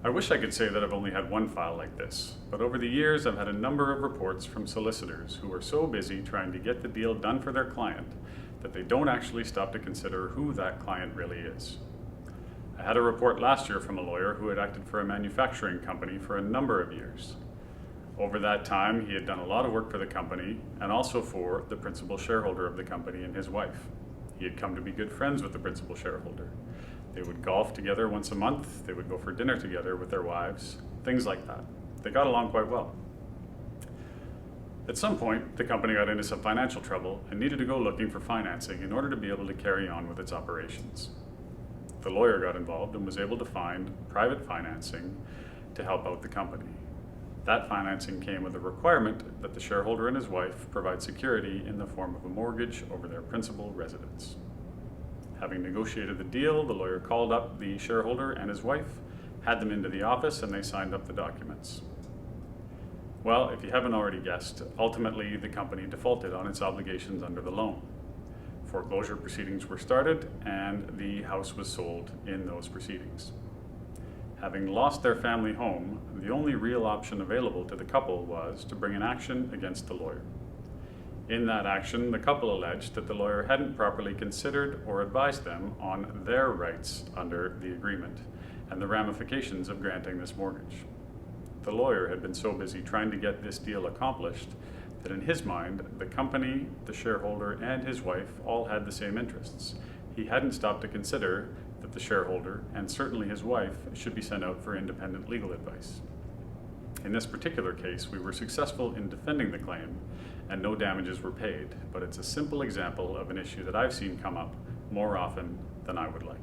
I wish I could say that I've only had one file like this, but over the years I've had a number of reports from solicitors who are so busy trying to get the deal done for their client that they don't actually stop to consider who that client really is. I had a report last year from a lawyer who had acted for a manufacturing company for a number of years. Over that time, he had done a lot of work for the company and also for the principal shareholder of the company and his wife. He had come to be good friends with the principal shareholder. They would golf together once a month, they would go for dinner together with their wives, things like that. They got along quite well. At some point, the company got into some financial trouble and needed to go looking for financing in order to be able to carry on with its operations. The lawyer got involved and was able to find private financing to help out the company. That financing came with a requirement that the shareholder and his wife provide security in the form of a mortgage over their principal residence. Having negotiated the deal, the lawyer called up the shareholder and his wife, had them into the office, and they signed up the documents. Well, if you haven't already guessed, ultimately the company defaulted on its obligations under the loan. Foreclosure proceedings were started, and the house was sold in those proceedings. Having lost their family home, the only real option available to the couple was to bring an action against the lawyer. In that action, the couple alleged that the lawyer hadn't properly considered or advised them on their rights under the agreement and the ramifications of granting this mortgage. The lawyer had been so busy trying to get this deal accomplished that in his mind, the company, the shareholder, and his wife all had the same interests. He hadn't stopped to consider that the shareholder, and certainly his wife, should be sent out for independent legal advice. In this particular case, we were successful in defending the claim and no damages were paid, but it's a simple example of an issue that I've seen come up more often than I would like.